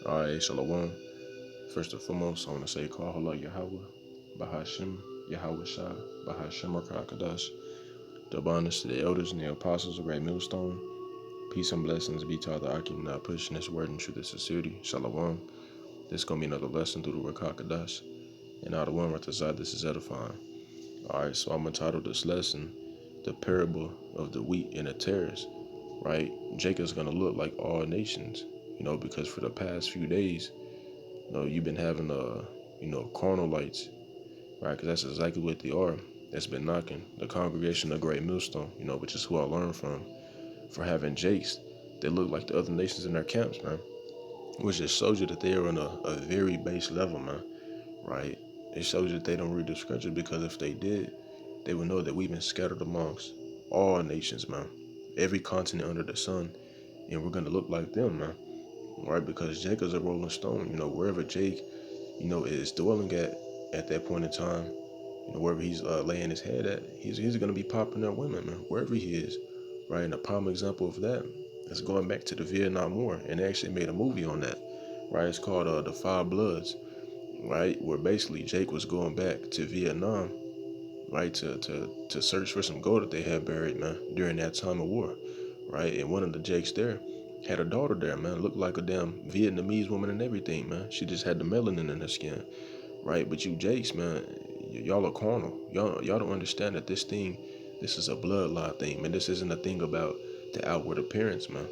Alright, Shalom. First and foremost, I want to say Kahala Yahweh, Bahashim, Yahweh Shah, Bahashim Rakakadash. Double honors to the elders and the apostles of Great Millstone. Peace and blessings be to all the Akim not pushing this word in truth and sincerity. Shalom. This is going to be another lesson through the Rakakadash. And out of one Ratazad, this is edifying. Alright, so I'm entitled this lesson, The Parable of the Wheat and the Tares. Right? Jacob's going to look like all nations, because for the past few days, you've been having carnal lights, right? Because that's exactly what they are. That's been knocking the congregation of Great Millstone, which is who I learned from, for having jakes that look like the other nations in their camps, man. Which just shows you that they are on a very base level, man. Right? It shows you that they don't read the scriptures, because if they did, they would know that we've been scattered amongst all nations, man. Every continent under the sun, and we're gonna look like them, man. Right? Because Jacob's a rolling stone. Wherever Jake is dwelling at that point in time, wherever he's laying his head at, he's going to be popping up women, man, wherever he is, right? And a prime example of that is going back to the Vietnam War, and they actually made a movie on that, right? It's called The Five Bloods, right? Where basically Jake was going back to Vietnam, right, to search for some gold that they had buried, man, during that time of war, right? And one of the Jakes there had a daughter there, man, looked like a damn Vietnamese woman and everything, man. She just had the melanin in her skin, right? But you Jakes, man, y'all are carnal. Y'all don't understand that this is a bloodline thing, man. This isn't a thing about the outward appearance, man.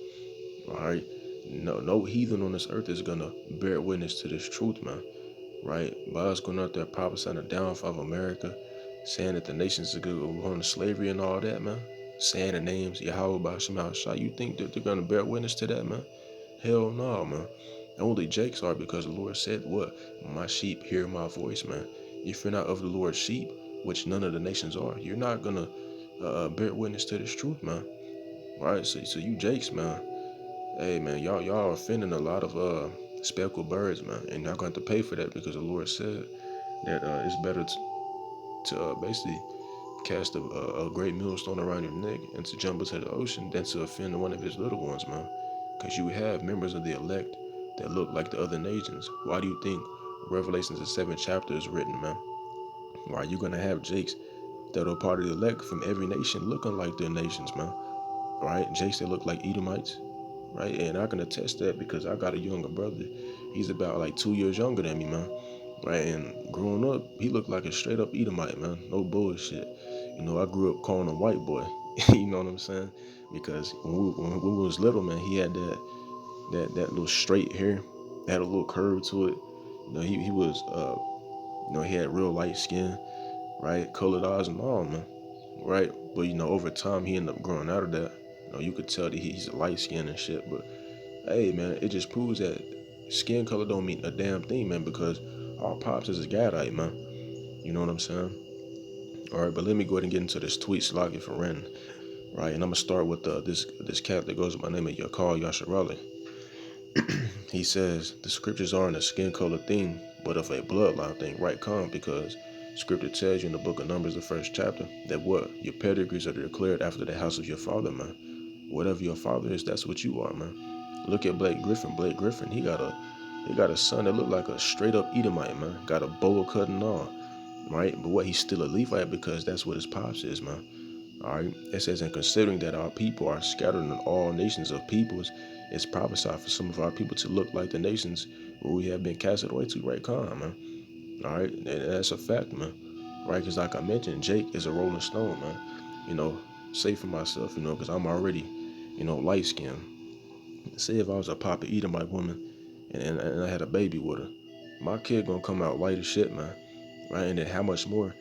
All right. No heathen on this earth is gonna bear witness to this truth, man. Right? By us going out there prophesying the downfall of America, saying that the nations are going to slavery and all that, man. Saying the names Yahweh Bashim Shah. You think that they're gonna bear witness to that, man? Hell no, man. Only Jakes are, because the Lord said, what? My sheep hear my voice, man. If you're not of the Lord's sheep, which none of the nations are, you're not going to bear witness to this truth, man. Right? So you Jakes, man. Hey, man, y'all are offending a lot of speckled birds, man. And y'all going to have to pay for that, because the Lord said that it's better to basically cast a great millstone around your neck and to jump into the ocean than to offend one of his little ones, man. Because you have members of the elect that look like the other nations. Why do you think Revelations the 7th chapter is written, man? Why are you going to have Jakes that are part of the elect from every nation looking like their nations, man? Right? Jakes that look like Edomites, right? And I can attest that, because I got a younger brother. He's about like 2 years younger than me, man. Right? And growing up, he looked like a straight up Edomite, man. No bullshit. I grew up calling him white boy. You know what I'm saying? Because when we was little, man, he had that little straight hair, had a little curve to it. He was he had real light skin, right? Colored eyes and all, man. Right? But over time he ended up growing out of that. You could tell that he's a light skin and shit, but hey, man, it just proves that skin color don't mean a damn thing, man, because our pops is a Gadite, man. You know what I'm saying? All right, but let me go ahead and get into this tweet slogging for Ren, right? And I'm gonna start with this cat that goes by the name of Yakal Yasharali. He says the scriptures aren't a skin color thing, but of a bloodline thing, right? Come, because scripture tells you in the book of Numbers, the first chapter, that what your pedigrees are declared after the house of your father, man. Whatever your father is, that's what you are, man. Look at Blake Griffin. Blake Griffin, he got a son that looked like a straight up Edomite, man. Got a bowl cut and all, right? But what, he's still a Levite, because that's what his pops is, man. All right. It says, and considering that our people are scattered in all nations of peoples, it's prophesied for some of our people to look like the nations where we have been casted away to, right? Con, man. All right. And that's a fact, man. Right? Because like I mentioned, Jake is a rolling stone, man. Say for myself, because I'm already, light skinned. Say if I was a Papa Edomite woman and I had a baby with her, my kid gonna come out light as shit, man. Right? And then how much more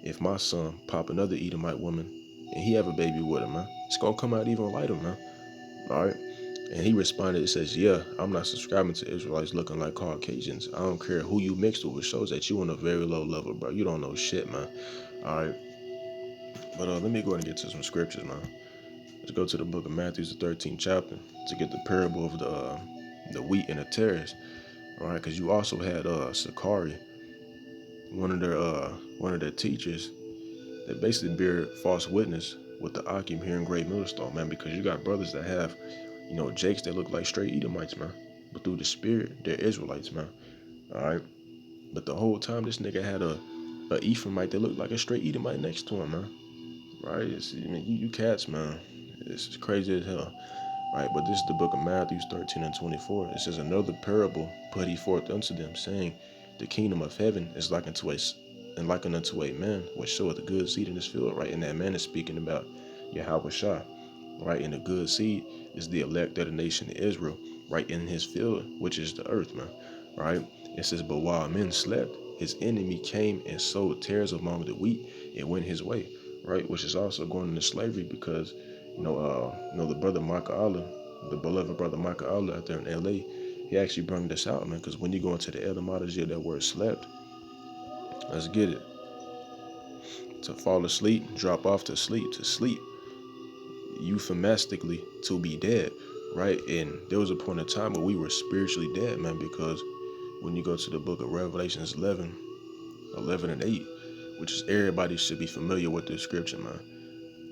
if my son pop another Edomite woman and he have a baby with her, man? It's gonna come out even lighter, man. All right. And he responded, it says, yeah, I'm not subscribing to Israelites looking like Caucasians. I don't care who you mixed with. It shows that you on a very low level, bro. You don't know shit, man. All right. But let me go ahead and get to some scriptures, man. Let's go to the book of Matthew, the 13th chapter, to get the parable of the wheat and the tares. All right, because you also had Sakari, one of their teachers, that basically bear false witness with the Akim here in Great Millstone, man. Because you got brothers that have, Jakes that look like straight Edomites, man. but through the spirit, they're Israelites, man. All right. But the whole time, this nigga had a Ephraimite that looked like a straight Edomite next to him, man. Right? I mean, you cats, man. It's crazy as hell. Right? But this is the book of Matthew 13 and 24. It says, another parable put he forth unto them, saying, the kingdom of heaven is likened unto a man which soweth a good seed in his field. Right? And that man is speaking about Yahweh Shah. Right? And the good seed is the elect of the nation of Israel. Right? In his field, which is the earth, man. Right? It says, but while men slept, his enemy came and sowed tares among the wheat and went his way. Right? Which is also going into slavery because, the brother Micah Allah, the beloved brother Micah Allah out there in LA, he actually brought this out, man, because when you go into the etymology of that word slept, let's get it. To fall asleep, drop off to sleep, euphemistically, to be dead, right? And there was a point in time where we were spiritually dead, man, because when you go to the book of Revelations 11 and 8, which is everybody should be familiar with this scripture, man.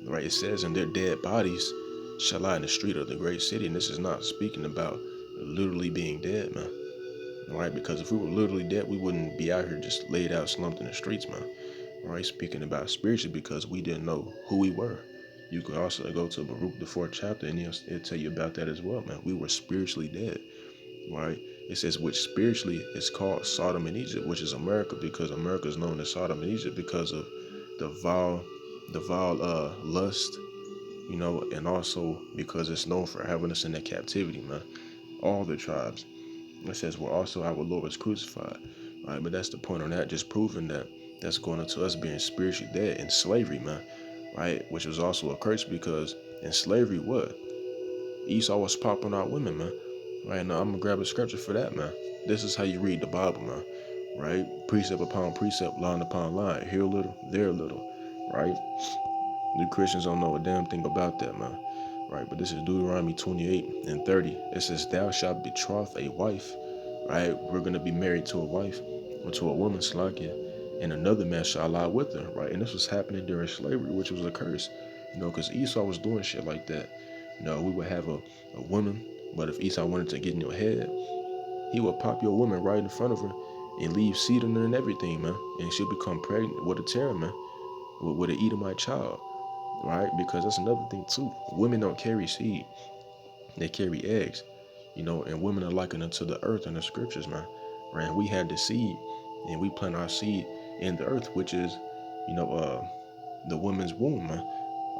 Right? It says, and their dead bodies shall lie in the street of the great city. And this is not speaking about literally being dead, man. Right? Because if we were literally dead, we wouldn't be out here just laid out, slumped in the streets, man. Right? Speaking about spiritually, because we didn't know who we were. You could also go to Baruch, the 4th chapter, and it'll tell you about that as well, man. We were spiritually dead. Right? It says, which spiritually is called Sodom and Egypt, which is America, because America is known as Sodom and Egypt because of the vile lust, and also because it's known for having us in that captivity, man. All the tribes. It says, where also our Lord was crucified. Right? But that's the point on that, just proving that that's going into us being spiritually dead in slavery, man. Right? Which was also a curse because in slavery, what? Esau was popping out women, man. Right? Now I'm gonna grab a scripture for that, man. This is how you read the Bible, man. Right? Precept upon precept, line upon line. Here a little, there a little. Right? You Christians don't know a damn thing about that, man. Right? But this is Deuteronomy 28 and 30. It says, thou shalt betroth a wife. Right? We're gonna be married to a wife or to a woman, Slakia, and another man shall lie with her. Right? And this was happening during slavery, which was a curse. Because Esau was doing shit like that. We would have a woman, but if Esau wanted to get in your head, he would pop your woman right in front of her and leave seed in her and everything, man. And she'll become pregnant with a terror, man, with an Edomite child, right? Because that's another thing too. Women don't carry seed; they carry eggs, And women are likened unto the earth in the scriptures, man. Right? And we had the seed, and we plant our seed in the earth, which is, the woman's womb, man.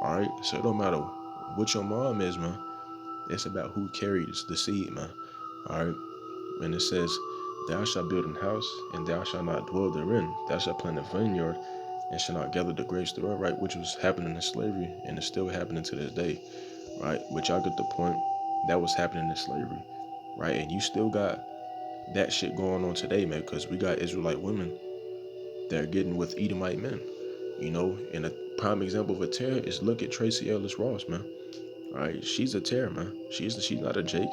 All right. So it don't matter what your mom is, man. It's about who carries the seed, man. All right. And it says, thou shalt build an house, and thou shalt not dwell therein. Thou shalt plant a vineyard, and shalt not gather the grapes thereof, right? Which was happening in slavery, and it's still happening to this day, right? But y'all get the point. That was happening in slavery, right? And you still got that shit going on today, man, because we got Israelite women that are getting with Edomite men, And a prime example of a tear is look at Tracy Ellis Ross, man. Right? She's a tear, man. She's not a Jake,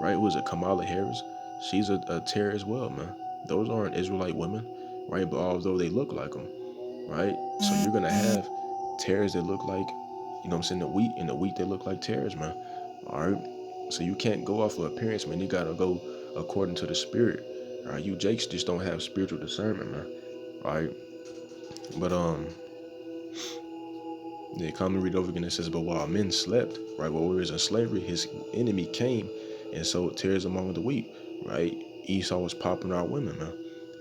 right? Who is it? Kamala Harris. She's a tear as well, man. Those aren't Israelite women, right? But although they look like them, right? So you're gonna have tears that look like, the wheat, and the wheat that look like tears, man. All right. So you can't go off of appearance, man. You gotta go according to the spirit. All right. You Jakes just don't have spiritual discernment, man. All right. But the commonly read over again, it says, but while men slept, right, while we was in slavery, his enemy came and sowed tares among the wheat, right? Esau was popping out women, man,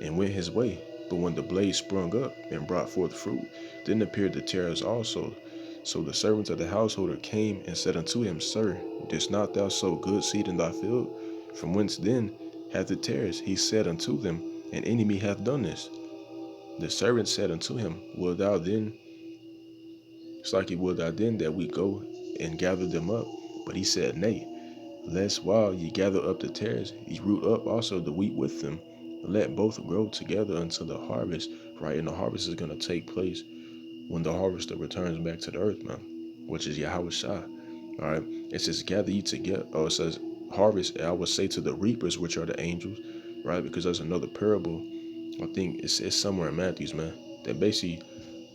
and went his way. But when the blade sprung up and brought forth fruit, then appeared the tares also. So the servants of the householder came and said unto him, Sir, didst not thou sow good seed in thy field? From whence then hath the tares? He said unto them, An enemy hath done this. The servant said unto him, Wilt thou then that we go and gather them up? But he said, Nay, lest while ye gather up the tares, ye root up also the wheat with them. Let both grow together until the harvest, right? And the harvest is going to take place when the harvester returns back to the earth, man, which is Yahweh Shah. All right. It says, gather ye together. It says, harvest, I would say to the reapers, which are the angels, right? Because there's another parable. I think it's somewhere in Matthew's, man, that basically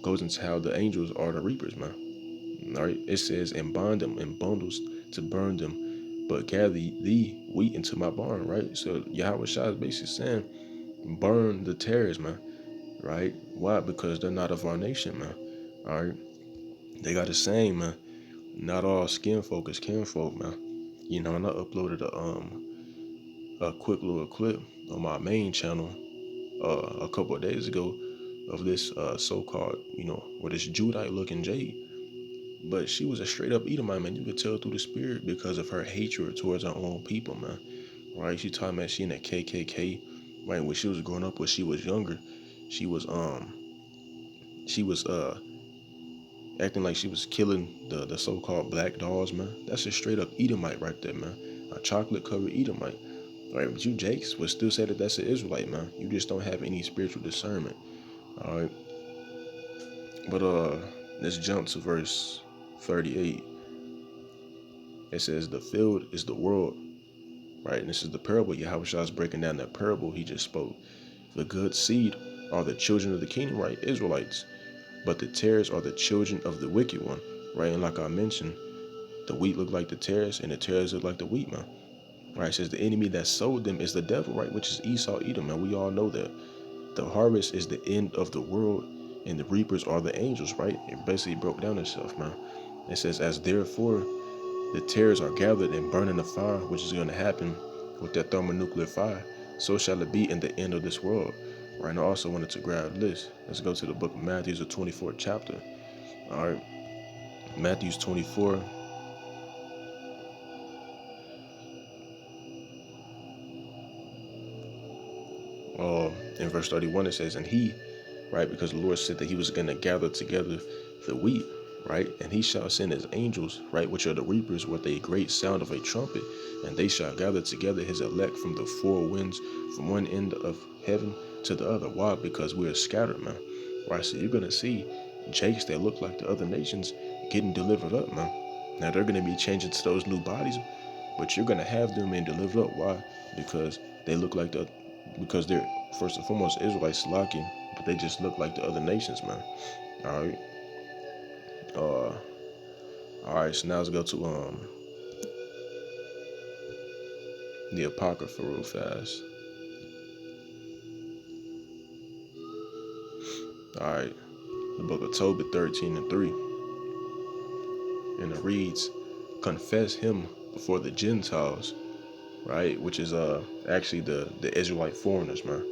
goes into how the angels are the reapers, man. All right. It says, and bind them in bundles to burn them but gather thee wheat into my barn, right? So Yahweh Shah is basically saying, burn the tares, man, right? Why? Because they're not of our nation, man. All right, they got a saying, man. Not all skin folk is kinfolk, man. And I uploaded a quick little clip on my main channel a couple of days ago of this so-called, or this Judite looking jade. But she was a straight up Edomite, man. You could tell through the spirit because of her hatred towards her own people, man. Right? She talking about she in the KKK. Right? When she was growing up, when she was younger, she was acting like she was killing the so-called black dolls, man. That's a straight up Edomite right there, man. A chocolate covered Edomite. Right? But you Jakes would still say that that's an Israelite, man. You just don't have any spiritual discernment. All right. But let's jump to verse 38. It says, the field is the world, right? And this is the parable. Yahweh Shah is breaking down that parable he just spoke. The good seed are the children of the kingdom, right? Israelites. But the tares are the children of the wicked one, right? And like I mentioned, the wheat look like the tares and the tares look like the wheat, man. Right? It says the enemy that sowed them is the devil, right? Which is Esau, Edom, and we all know that. The harvest is the end of the world and the reapers are the angels, right? It basically broke down itself, man. It says, as therefore the tares are gathered and burned in the fire, which is going to happen with that thermonuclear fire, so shall it be in the end of this world. Right, and I also wanted to grab this. Let's go to the book of Matthew, the 24th chapter. All right, Matthew's 24. In verse 31, it says, and he, right, because the Lord said that he was going to gather together the wheat, right, and he shall send his angels, right, which are the reapers, with a great sound of a trumpet, and they shall gather together his elect from the four winds, from one end of heaven to the other. Why? Because we are scattered, man. Right, so you're going to see jakes that look like the other nations getting delivered up, man. Now they're going to be changing to those new bodies, but you're going to have them being delivered up. Why? Because they look like because they're first and foremost Israelites, Salakia, but they just look like the other nations, man. All right. All right. So now let's go to the Apocrypha real fast. All right. The book of Tobit 13:3, and it reads, "Confess him before the Gentiles," right? Which is actually the Israelite foreigners, man.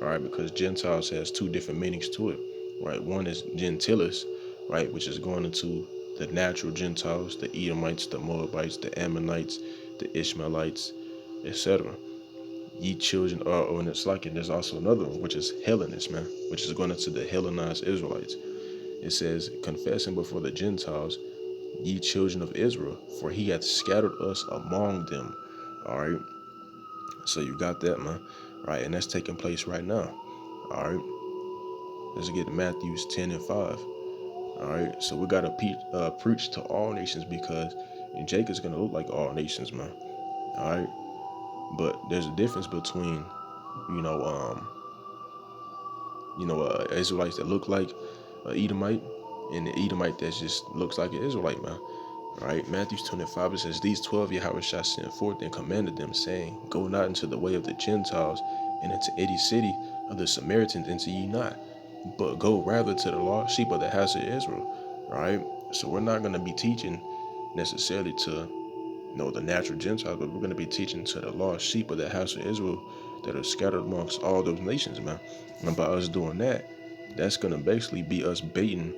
All right, because Gentiles has two different meanings to it, right? One is gentilis, right, which is going into the natural Gentiles, the Edomites, the Moabites, the Ammonites, the Ishmaelites, etc. Ye children are, and it's like, and there's also another one, which is Hellenists, man, which is going into the Hellenized Israelites. It says, confessing before the Gentiles, ye children of Israel, for he hath scattered us among them. All right, so you got that, man, right, and that's taking place right now. All right. Let's get to Matthews 10:5. All right, so we gotta preach to all nations, because Jacob's gonna look like all nations, man. All right, but there's a difference between, you know, Israelites that look like an Edomite and the Edomite that just looks like an Israelite, man. All right, Matthew 25, it says, these 12 Yahweh shall send forth and commanded them, saying, go not into the way of the Gentiles, and into any city of the Samaritans enter ye not, but go rather to the lost sheep of the house of Israel. All right, so we're not going to be teaching necessarily to the natural Gentiles, but we're going to be teaching to the lost sheep of the house of Israel that are scattered amongst all those nations, man. And by us doing that, that's going to basically be us baiting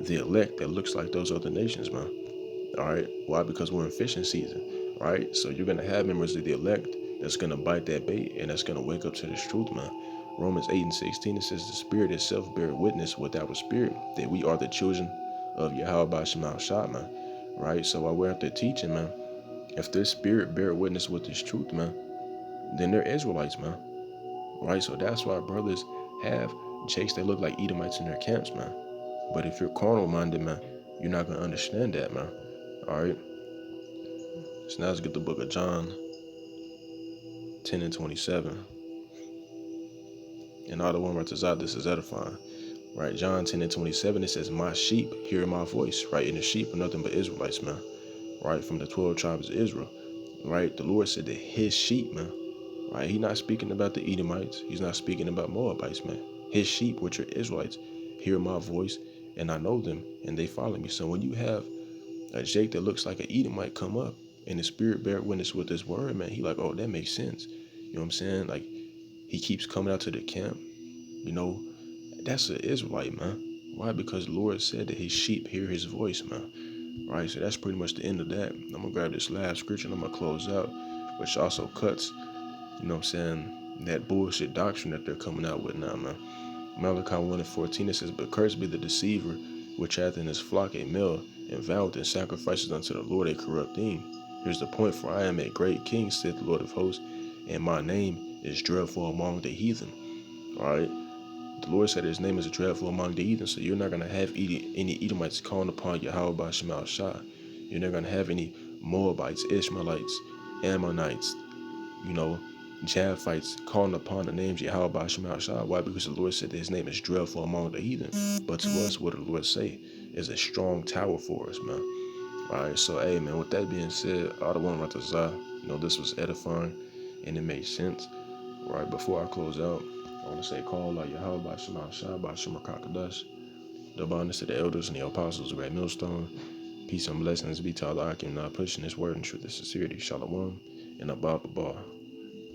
the elect that looks like those other nations, man. All right, why? Because we're in fishing season. All right, so you're going to have members of the elect that's going to bite that bait and that's going to wake up to this truth, man. Romans 8:16, it says, the Spirit itself bear witness with our spirit that we are the children of Yahweh by Shema Shah, man. Right, so while we're out there teaching, man, if their spirit bear witness with this truth, man, then they're Israelites, man. Right, so that's why brothers have jakes that look like Edomites in their camps, man. But if you're carnal minded, man, you're not going to understand that, man. All right, so now let's get the book of John 10:27. And all the one where out, this is edifying. Right, John 10:27, it says, my sheep hear my voice, right? And the sheep are nothing but Israelites, man. Right, from the 12 tribes of Israel. right? The Lord said that his sheep, man, right? He's not speaking about the Edomites. He's not speaking about Moabites, man. His sheep, which are Israelites, hear my voice, and I know them, and they follow me. So when you have a Jake that looks like an Edomite come up, and the Spirit bear witness with this word, man, he like, oh, that makes sense. You know what I'm saying? Like, he keeps coming out to the camp. You know, that's an Israelite, man. Why? Because the Lord said that his sheep hear his voice, man. Right, so that's pretty much the end of that. I'm gonna grab this last scripture and I'm gonna close out, which also cuts, you know what I'm saying, that bullshit doctrine that they're coming out with now, man. Malachi 1:14, it says, but cursed be the deceiver, which hath in his flock a male, and voweth and sacrifices unto the Lord a corrupt thing. Here's the point, for I am a great king, saith the Lord of hosts, and my name is dreadful among the heathen. All right. The Lord said his name is dreadful among the heathen, so you're not going to have any Edomites calling upon Yahweh by Shemal Shah. You're not going to have any Moabites, Ishmaelites, Ammonites, you know, Japhites calling upon the names Yahweh by Shemal Shah. Why? Because the Lord said that his name is dreadful among the heathen. But to us, what did the Lord say? Is a strong tower for us, man. All right, so, hey, man, with that being said, I don't want to this was edifying and it made sense. Right, before I close out, I want to say, call out Yahweh by Shema Shah by Shema Kakadash. The abundance to the elders and the apostles of Great Millstone. Peace and blessings be to Allah. I can pushing this word in truth and sincerity. Shalom and Abba Bar.